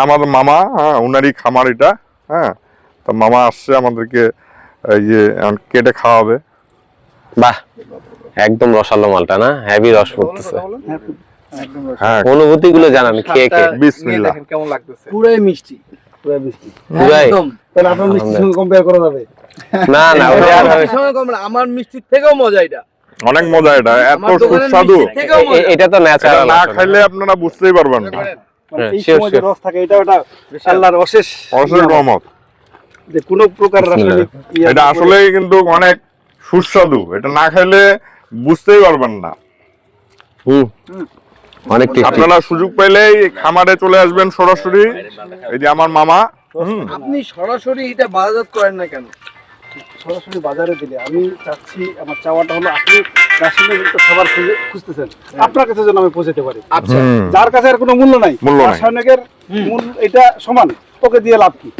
আমার মামা, হ্যাঁ, উনারই খামার এটা। হ্যাঁ, তো মামা আসছে আমাদেরকে এই যে কেটে খাওয়াবে। বাহ, একদম রসালো মালটা না, হেভি রস পড়তেছে। হ্যাঁ, অনুভূতি গুলো জানান খেয়ে খেয়ে। বিসমিল্লাহ। কেমন লাগতেছে? পুরাই মিষ্টি, পুরাই মিষ্টি পুরাই একদম। তাহলে আপনার মিষ্টির সঙ্গে কম্পেয়ার করা যাবে? না না, ওটা আর হবে। মিষ্টির সঙ্গে কম্পেয়ার, আমার মিষ্টির থেকেও মজা এটা। অনেক মজা এটা, এত আমার দোকানের সুস্বাদু। মিষ্টির থেকেও মজা। এটা তো এটা ন্যাচারাল, না খাইলে আপনারা বুঝতেই পারবেন না। মানে এই Sure, সময় যে sure. রস থাকে এটা ওটা আল্লাহর অশেষ অশেষ রহমত। যে কোনো প্রকার রাসায়নিক এটা আসলেই কিন্তু অনেক সুস্বাদু, এটা না খাইলে বুঝতেই পারবেন না। অনেক টেস্টি। আপনারা সুযোগ পেলেই খামারে চলে আসবেন সরাসরি। এই যে আমার মামা। আপনি সরাসরি এটা বাজারজাত করেন না কেন? সরাসরি বাজারে দিলে আমি চাচ্ছি, আমার চাওয়াটা হলো আপনি রাসায়নিক খাবার খুঁজতেছেন, আপনার কাছে যেন আমি পৌঁছাতে পারি। আচ্ছা, যার কাছে আর কোনো মূল্য নাই, মূল্য নাই। রাসায়নিকের মূল্য এটা সমান, তোকে দিয়ে লাভ কি?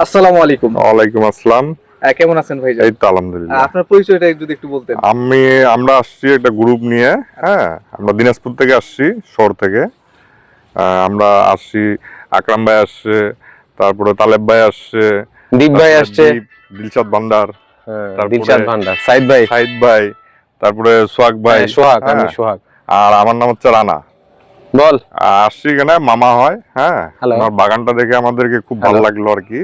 আসসালামু আলাইকুম। ওয়ালাইকুম আসসালাম। কেমন আছেন ভাইজান? এই তো আলহামদুলিল্লাহ। আপনার পরিচয়টা যদি একটু বলতেন। আমরা আসছি একটা গ্রুপ নিয়ে। হ্যাঁ, আমরা দিনাজপুর থেকে আসছি, শহর থেকে। আমরা আসছি, আকরাম ভাই আসছে, তারপরে তালেব ভাই আসছে, দীপ ভাই আসছে, দিলশাদ ভান্ডার, দিলশাদ ভান্ডার, সাইদ ভাই, সাইদ ভাই, তারপরে সোহাগ ভাই, সোহাগ, আমি হ্যাঁ, সোহাগ। আর আমার নাম হচ্ছে রানা। বল। আসছি এখানে মামা হয়। হ্যাঁ, Hello. আমার বাগানটা দেখে আমাদেরকে খুব ভালো Hello. লাগলো আর কি,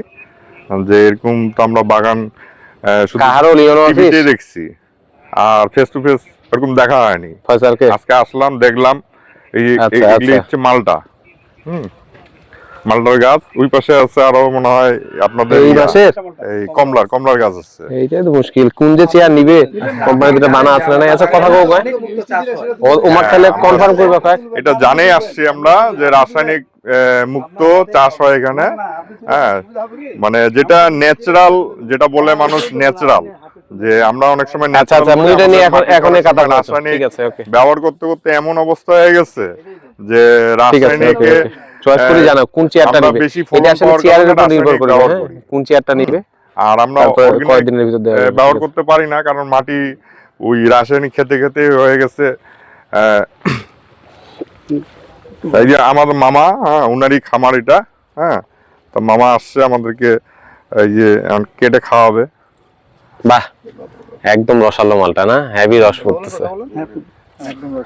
যে এরকম তো আমরা বাগান শুধু কাহারও লিওনো টিভিতে অফিস দেখছি, আর ফেস টু ফেস এরকম দেখা হয়নি। ফয়সালকে আজকে আসলাম, দেখলাম এই আচ্ছা, এগুলি আচ্ছা। হচ্ছে মালটা। মালটার গাছ ওই পাশে আছে, আরো মনে হয় আপনাদের এই মাসের এই কমলার গাছ আছে। এইটাই তো মুশকিল, কোন যে চেয়ার নিবে কোম্পানি দুটো বানা আছে না, আচ্ছা কথা কও কয় ওমার তাহলে কনফার্ম করবে কয়। এটা জানেই আসছি আমরা যে রাসায়নিক মুক্ত চাষ হয় এখানে। হ্যাঁ, মানে যেটা ন্যাচারাল, যেটা বলে মানুষ ন্যাচারাল, যে আমরা অনেক সময় আচ্ছা আচ্ছা, মুইটা নিয়ে এখন কথা বলছি। রাসায়নিক ঠিক আছে, ওকে, ব্যবহার করতে করতে এমন অবস্থা হয়ে গেছে যে ঠিক আছে, রাসায়নিকে চয়েস করে জানাও কোন চেয়ারটা আমরা নিবে। বেশি এটা ফলন আসলে পাওয়ার চেয়ারের কারণে উপর নির্ভর করে, রাসায়নিক হ্যাঁ, ব্যবহার করি। কোন চেয়ারটা নিবে। আর আমরা তারপরে organic, কয়েকদিনের ভিতর ব্যবহার করতে পারি না, কারণ মাটি ওই রাসায়নিক খেতে খেতে হয়ে গেছে। এই যে আমার মামা, হ্যাঁ, উনারই খামার এটা। হ্যাঁ, তো মামা আসছে আমাদেরকে এই যে কেটে খাওয়াবে। বাহ, একদম রসালো মালটা না, হেভি রস পড়তেছে।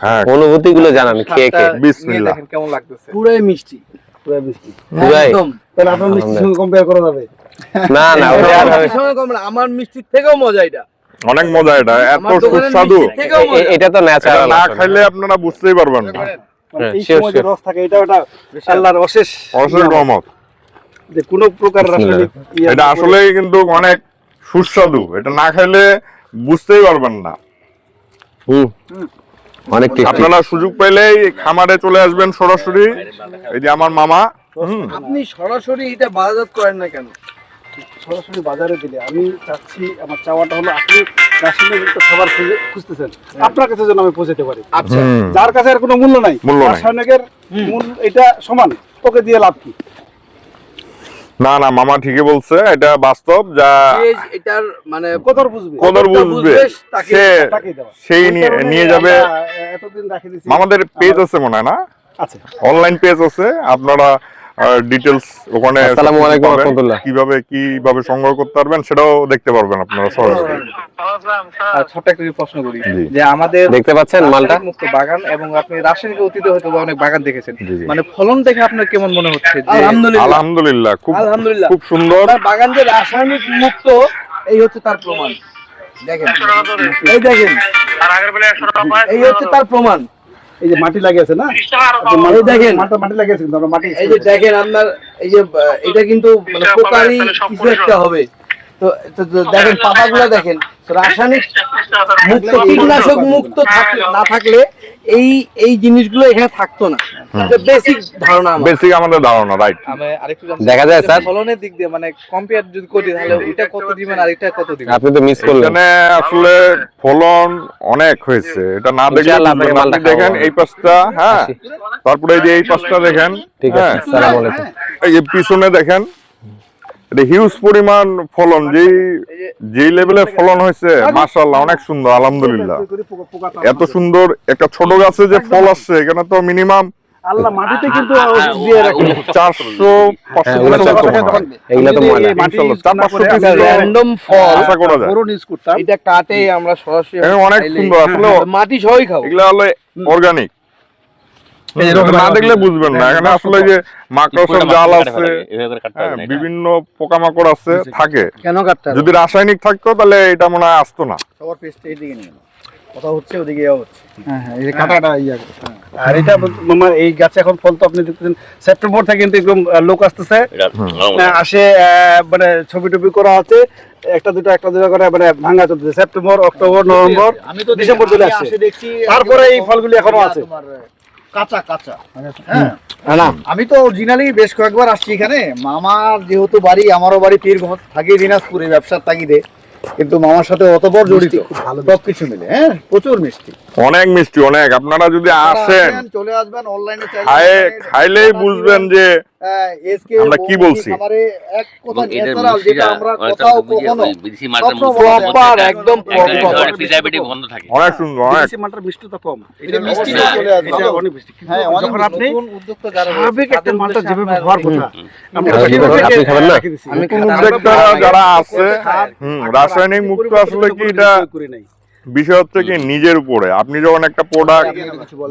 হ্যাঁ, অনুভূতি গুলো জানান খেয়ে খেয়ে। বিসমিল্লাহ। কেমন লাগতেছে? পুরাই মিষ্টি, পুরাই মিষ্টি পুরাই। একদম। তাহলে আপনার মিষ্টির সঙ্গে কম্পেয়ার করা যাবে? না না, ওটা আর হবে। মিষ্টির সঙ্গে কম্পেয়ার, আমার মিষ্টির থেকেও মজা এটা। অনেক মজা এটা, এত আমার দোকানের সুস্বাদু। মিষ্টির থেকেও মজা। এটা তো এটা ন্যাচারাল, না খাইলে আপনারা বুঝতেই পারবেন না। মানে এই Sure, সময় যে sure. রস থাকে এটা ওটা আল্লাহর অশেষ অশেষ রহমত। যে কোনো প্রকার রাসায়নিক এটা আসলেই কিন্তু অনেক সুস্বাদু, এটা না খাইলে বুঝতেই পারবেন না। অনেক টেস্টি। আপনারা সুযোগ পেলেই খামারে চলে আসবেন সরাসরি। এই যে আমার মামা। আপনি সরাসরি এটা বাজারজাত করেন না কেন? সরাসরি বাজারে দিলে আমি চাচ্ছি, আমার চাওয়াটা হলো আপনি রাসায়নিক খাবার খুঁজতেছেন, আপনার কাছে যেন আমি পৌঁছাতে পারি। আচ্ছা, যার কাছে আর কোনো মূল্য নাই, মূল্য নাই। রাসায়নিকের মূল্য এটা সমান, তোকে দিয়ে লাভ কি? না না, মামা ঠিকই বলছে, এটা বাস্তব। যা এটার মানে কদর বুঝবে সে সেই নিয়ে যাবে। এতদিন রাখে দিছি। আমাদের পেজ আছে মনে হয় না, আচ্ছা, অনলাইন পেজ আছে, আপনারা ডিটেলস ওখানে আসসালামু আলাইকুম ওয়া রাহমাতুল্লাহ। কিভাবে সংগ্রহ করতে পারবেন সেটাও দেখতে পারবেন আপনারা সরাসরি। ছোট্ট একটা প্রশ্ন করি, জি। যে আমাদের দেখতে পাচ্ছেন মালটা, রাসায়নিক মুক্ত বাগান এবং আপনি রাসায়নিক অতীতে হয়তো অনেক বাগান দেখেছেন, জি, জি। মানে ফলন দেখে আপনার কেমন মনে হচ্ছে? আলহামদুলিল্লাহ, আলহামদুলিল্লাহ, খুব সুন্দর। আপনার বাগান যে রাসায়নিক মুক্ত, এই হচ্ছে তার প্রমাণ। দেখেন, এই দেখেন, এই হচ্ছে তার প্রমাণ। এই যে মাটি লাগিয়েছে না, এই দেখেন মাটি লাগিয়েছে, কিন্তু আমরা মাটি, এই যে দেখেন আপনার, এই যে এটা কিন্তু মানে পোকারি কিছু একটা হবে। তো দেখেন পাতাগুলো দেখেন, রাসায়নিক মুক্ত, কীটনাশক মুক্ত না থাকলে এই জিনিসগুলো এখানে থাকতো না। বেসিক ধারণা, বেসিক আমাদের ধারণা, রাইট। আমি আরেকটু দেখা যায় স্যার, ফলনের দিক দিয়ে মানে কম্পেয়ার যদি করি, তাহলে ওইটা কত দিবেন আর এটা কত দিবেন? আপনি তো মিস করলেন। এখানে আসলে ফলন অনেক হয়েছে, এটা না দেখলে ইনশাআল্লাহ বুঝবেন না। আপনাকে আপনি দেখেন মালটা এই পাশটা, হ্যাঁ, তারপরে এই যে এই পাশটা দেখেন, ঠিক আছে, হ্যাঁ, আসসালামু আলাইকুম। এই যে পিছনে দেখেন, এটা হিউজ পরিমাণ ফলন, যেই লেভেলে ফলন হয়েছে মাশাআল্লাহ, অনেক সুন্দর আলহামদুলিল্লাহ। এত সুন্দর একটা ছোট গাছে যে ফল আসছে, এখানে তো মিনিমাম আল্লাহ মাটিতে কিন্তু দিয়ে রাখে 400-500 এগুলা তো ময়লা। র‍্যান্ডম ফল আশা করা যায়। বড় নিউজ করতাম, এটা কাটে আমরা সরাসরি অনেক সুন্দর আসলে, মাটি সহই খাও। এগুলা হলো অর্গানিক, না দেখলে বুঝবেন না। এখানে আসলে যে মাকড়সার জাল আছে, বিভিন্ন পোকামাকড় আছে থাকে। কেন কাটতে যদি রাসায়নিক থাকতো তাহলে এটা মনে হয় আসতো না। সবার পেস্ট এই দিকে নিয়ে কথা হচ্ছে, ওদিকে হচ্ছে। হ্যাঁ হ্যাঁ, এই যে কাটাটা আর এটা মামা এই গাছে এখন ফল তো আপনি দেখতেছেন সেপ্টেম্বর থেকে কিন্তু একদম লোক আসতেছে, আসে মানে ছবি টবি করা আছে, একটা দুটো করে মানে ভাঙা চলতেছে। সেপ্টেম্বর, অক্টোবর, নভেম্বর, ডিসেম্বর চলে আসছে, তারপরে এই ফলগুলি এখনো আছে কাঁচা কাঁচা। হ্যাঁ না, আমি তো অরিজিনালি বেশ কয়েকবার আসছি এখানে। মামার যেহেতু বাড়ি, আমারও বাড়ি পীরগঞ্জ, থাকি দিনাজপুরে ব্যবসার তাগিদে, কিন্তু মামার সাথে অতপর জড়িত সবকিছু মিলে। হ্যাঁ, প্রচুর মিষ্টি, অনেক মিষ্টি, অনেক। আপনারা যদি আসেন, চলে আসবেন, অনলাইনে খাইলেই বুঝবেন যে আমরা কি বলছি। এক কথা ন্যাচারাল, যেটা আমরা কোথাও কখনো প্রপার একদম বন্ধ থাকে। অনেক সুন্দর, অনেক মালটার মিষ্টিটা কম, এটা মিষ্টি চলে আসবে। এটা অনেক মিষ্টি। হ্যাঁ, অনেক যখন আপনি নতুন উদ্যোক্তা যারা স্বাভাবিক একটা মালটা যেভাবে হওয়ার কথা, আমরা আপনি খাবেন না? আমি উদ্যোক্তারা যারা আছে, রাসায়নিক মুক্ত আসলে কি এটা বিষয় হচ্ছে কি নিজের উপরে। আপনি যখন একটা প্রোডাক্ট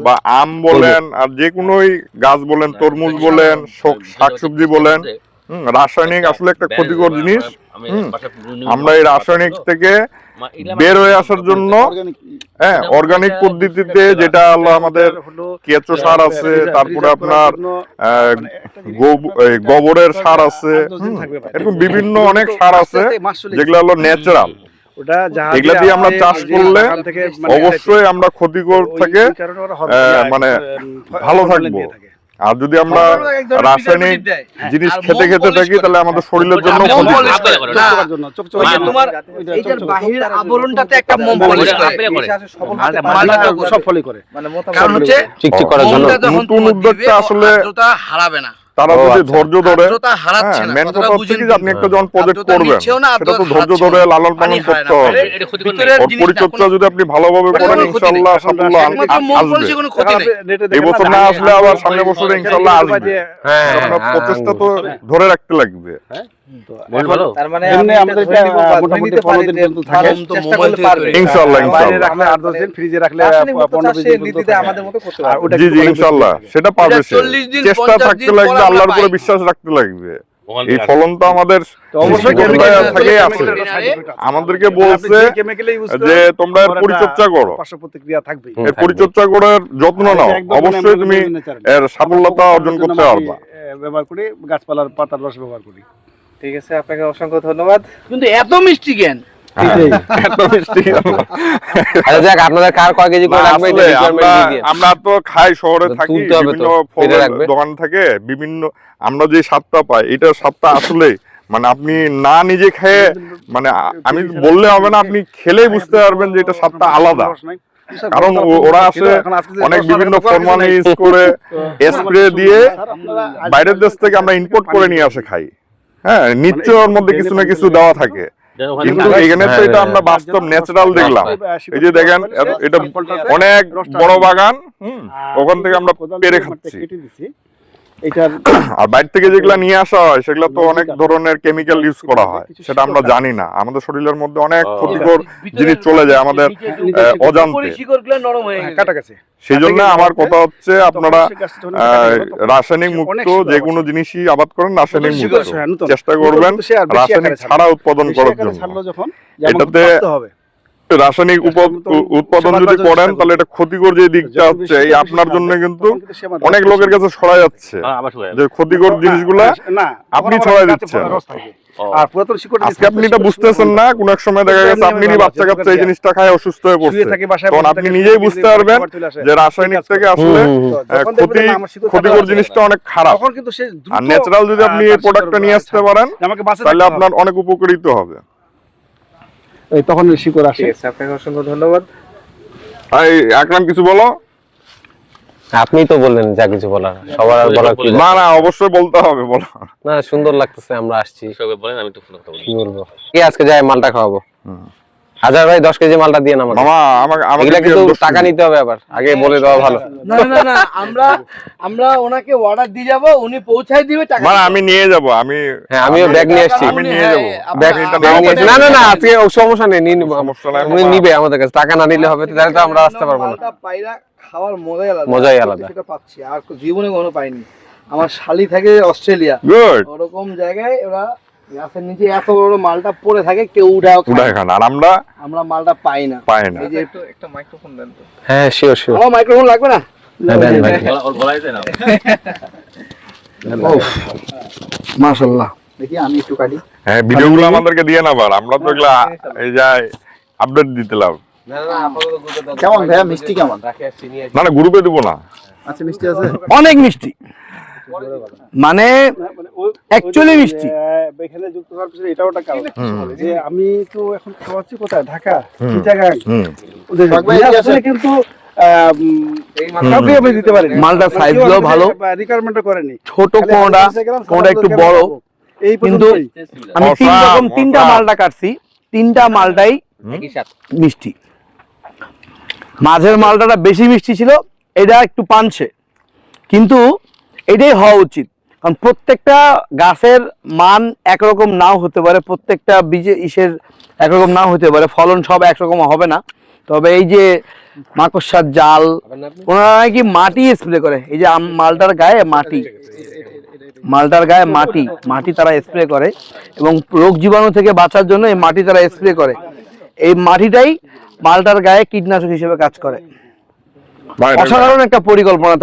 বা আম বলেন আর যে কোনোই গাছ বলেন, তরমুজ বলেন, শাকসবজি বলেন, রাসায়নিক আসলে একটা ক্ষতিকর জিনিস। আমরা এই রাসায়নিক থেকে বের হয়ে আসার জন্য অর্গানিক পদ্ধতিতে, যেটা হলো আমাদের কেঁচো সার আছে, তারপরে আপনার গোবরের সার আছে, এরকম বিভিন্ন অনেক সার আছে যেগুলো হলো ন্যাচারাল। এগুলা দিয়ে আমরা চাষ করলে অবশ্যই আমরা ক্ষতিকর থেকে মানে ভালো থাকবো। আর যদি আমরা রাসায়নিক জিনিস খেতে খেতে থাকি তাহলে আমাদের শরীরের জন্য তোমার এইটার বাহিরের আবরণটাতে একটা মোম পলিশ করে সব ফলি করে, মানে কারণ হচ্ছে ঠিক করার জন্য নতুন উদ্যোগটা আসলে হারাবে না। তারা যদি ধৈর্য ধরে, হারাচ্ছে মেন কথা হচ্ছে কি যে আপনি একটা যখন প্রজেক্ট করবেন সেটা তো ধৈর্য ধরে লালন পালন করতে হবে। ওর পরিচর্যা যদি আপনি ভালোভাবে করেন, ইনশাআল্লাহ সাফল্য আসবে। এই বছর না আসলে আবার সামনের বছরে ইনশাআল্লাহ আসবে। আপনার প্রচেষ্টা তো ধরে রাখতে লাগবে। তার মানে আমাদের এটা মোটামুটি 15 দিন পর্যন্ত থাকে, চেষ্টা করলে পারবে ইনশাআল্লাহ। বাইরে রাখলে 8-10 দিন, ফ্রিজে রাখলে 15-20 দিন পর্যন্ত আমাদের মতো করতে পারবে। জি জি, ইনশাআল্লাহ সেটা পারবে। চেষ্টা থাকতে লাগবে, আল্লাহর উপরে বিশ্বাস রাখতে লাগবে। এই ফলন তো আমাদের অবশ্যই থেকেই আছে। আমাদেরকে বলছে যে তোমরা এর পরিচর্যা করো, প্রতিক্রিয়া থাকবে, এর পরিচর্যা করার যত্ন নাও, অবশ্যই তুমি এর সাফল্যতা অর্জন করতে পারবা। ব্যবহার করি, গাছপালার পাতার রস ব্যবহার করি। ঠিক আছে, আপনাকে অসংখ্য ধন্যবাদ। কিন্তু এত মিষ্টি কেন? আপনাদের কার কয় কেজি করে রাখবে? আমরা তো খাই, শহরে থাকি, বিভিন্ন ফলের দোকান থাকে, বিভিন্ন আমরা যে স্বাদটা পাই, এটার স্বাদটা আসলে মানে আপনি না নিজে খেয়ে, মানে আমি বললে হবে না, আপনি খেলেই বুঝতে পারবেন যে এটা স্বাদটা আলাদা। কারণ ওরা আসলে অনেক বিভিন্ন ফরমালিন ইউজ করে, স্প্রে দিয়ে বাইরের দেশ থেকে আমরা ইম্পোর্ট করে নিয়ে আসে খাই। হ্যাঁ, নিশ্চয় ওর মধ্যে কিছু না কিছু দেওয়া থাকে, কিন্তু এখানে তো এটা আমরা বাস্তব ন্যাচারাল দেখলাম। এই যে দেখেন, এটা অনেক বড় বাগান, ওখান থেকে আমরা পেরে খাচ্ছি। আর বাইরে থেকে যেগুলা নিয়ে আসা হয় সেগুলা তো অনেক ধরনের কেমিক্যাল ইউজ করা হয়, সেটা আমরা জানি না। আমাদের শরীরের মধ্যে অনেক ক্ষতিকর জিনিস চলে যায় আমাদের অজান্তে। সেই জন্য আমার কথা হচ্ছে, আপনারা রাসায়নিক মুক্ত যে কোনো জিনিসই আবাদ করেন, রাসায়নিক মুক্ত চেষ্টা করবেন, রাসায়নিক ছাড়া উৎপাদন করার জন্য। এটাতে রাসায়নিক উৎপাদন যদি করেন তাহলে এটা ক্ষতিকর যে দিকটা হচ্ছে, এই আপনার জন্য কিন্তু অনেক লোকের কাছে ছড়া যাচ্ছে যে ক্ষতিকর জিনিসগুলা আপনি ছড়াই দিচ্ছেন। আজকে আপনি এটা বুঝতেছেন না, কোন এক সময় দেখা গেছে আপনি বাচ্চা কাচ্চা এই জিনিসটা খায় অসুস্থ হয়ে পড়ছে, তখন আপনি নিজেই বুঝতে পারবেন যে রাসায়নিক থেকে আসলে ক্ষতিকর জিনিসটা অনেক খারাপ। আর ন্যাচারাল যদি আপনি এই প্রোডাক্টটা নিয়ে আসতে পারেন তাহলে আপনার অনেক উপকৃত হবে। তখন শিকড় আসে। আপনাকে অসংখ্য ধন্যবাদ। আকরাম, কিছু বলো। আপনি তো বললেন যা কিছু বলার, সবার আর বলার কি? না না, অবশ্যই বলতে হবে, বলো। না, সুন্দর লাগতেছে, আমরা আসছি। সবাই বলেন, আমি একটু ফোন কথা বলি। কি বলবো, কে আজকে যায় মালটা খাওয়াবো? হাজার ভাই 10 কেজি মালটা দিয়ে না আমাকে। মামা আমাকে এগুলা কিন্তু টাকা নিতে হবে, আবার আগে বলে দেওয়া ভালো। না না না, আমরা ওনাকে অর্ডার দিয়ে যাব, উনি পৌঁছায় দিবে টাকা। মানে আমি নিয়ে যাব, হ্যাঁ, আমিও ব্যাগ নিয়ে আসছি। আমি নিয়ে যাব ব্যাগ নিয়ে আসছি। না না না, আজকে সমস্যা নেই, নিয়ে নিবো। সমস্যা নাই, উনি নিবে আমাদের কাছে, টাকা না নিলে হবে, তাহলে তো আমরা আসতে পারবো না। মালটা পায়রা খাওয়ার মজাই আলাদা, মজাই আলাদা। সেটা পাচ্ছি, আর জীবনে কখনো পাইনি। আমার শালি থাকে অস্ট্রেলিয়া, গুড। ওরকম জায়গায় ওরা গাছের নিচে এত বড় মালটা পড়ে থাকে, কেউ উঠাও উঠায় খান, আর আমরা মালটা পাই না। এই যে একটা মাইক্রোফোন দেন তো। হ্যাঁ, শিওর শিওর। আমার মাইক্রোফোন লাগবে না? দেন ভাই। ওর গলায় দেন না। মাশাআল্লাহ। দেখি আমি একটু কাটি। হ্যাঁ, ভিডিওগুলো আমাদেরকে দিয়ে না, আবার আমরা তো এগুলা এই যে আপডেট দিতে লাভ। কেমন ভাইয়া, মিষ্টি কেমন? না না, গ্রুপে দিব না। আচ্ছা, মিষ্টি আছে। অনেক মিষ্টি, মানে অ্যাকচুয়ালি মিষ্টি। এখানে যুক্ত হওয়ার পিছনে এটাও একটা কারণ যে আমি তো এখন খাওয়াচ্ছি কোথায়, ঢাকা, কি জায়গায় ওদের আসলে কিন্তু কাউকে আমি দিতে পারিনি। মালটার সাইজ গুলো ভালো, রিকোয়ারমেন্টও করেনি। ছোট কোনটা কোনটা একটু বড়, এই কিন্তু আমি তিনটা মালটা কাটছি, তিনটা মালটাই মিষ্টি। মাঝের মালটাটা বেশি মিষ্টি ছিল, এটা একটু পানছে, কিন্তু এটাই হওয়া উচিত, কারণ প্রত্যেকটা গাছের মান একরকম নাও হতে পারে, প্রত্যেকটা বীজে ইসের একরকম নাও হতে পারে, ফলন সব একরকম হবে না। তবে এই যে মাকড়সার জাল, ওনারা নাকি মাটি স্প্রে করে, এই যে মালটার গায়ে মাটি তারা স্প্রে করে, এবং রোগ জীবাণু থেকে বাঁচার জন্য এই মাটি তারা স্প্রে করে। এই মাটিটাই মালটার গায়ে কীটনাশক হিসেবে কাজ করে। অসাধারণ একটা পরিকল্পনা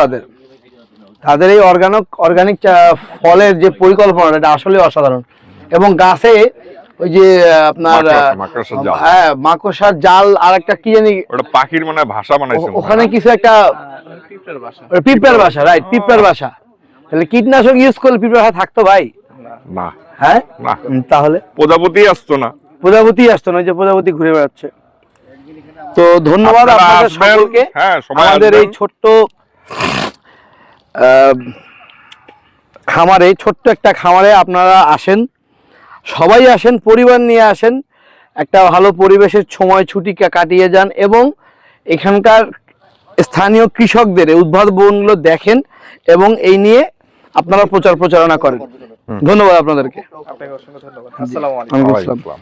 তাদের এই অর্গানিক ফলের যে পরিকল্পনা, এটা আসলে অসাধারণ। এবং গাছে ওই যে আপনার হ্যাঁ মাকড়সার জাল, আর একটা কি জানি ওটা পাখির মানে ভাষা বানাইছে, ওখানে কিছু একটা পিঁপড়ার বাসা, রাইট, পিঁপড়ার বাসা। তাহলে কীটনাশক ইউজ করলে পিঁপড়ার বাসা থাকতো ভাই? না। হ্যাঁ, না, তাহলে প্রজাপতি আসতো না, ওই যে প্রজাপতি ঘুরে বেড়াচ্ছে। তো ধন্যবাদ আপনাদের সকলকে। হ্যাঁ, আমাদের এই ছোট্ট খামারে, ছোট্ট একটা খামারে আপনারা আসেন, সবাই আসেন, পরিবার নিয়ে আসেন, একটা ভালো পরিবেশের সময় ছুটি কাটিয়ে যান, এবং এখানকার স্থানীয় কৃষকদের উদ্ভাবনগুলো দেখেন, এবং এই নিয়ে আপনারা প্রচারণা করেন। ধন্যবাদ আপনাদেরকে। আপনাকে অসংখ্য ধন্যবাদ। আসসালামু আলাইকুম। ওয়ালাইকুম আসসালাম।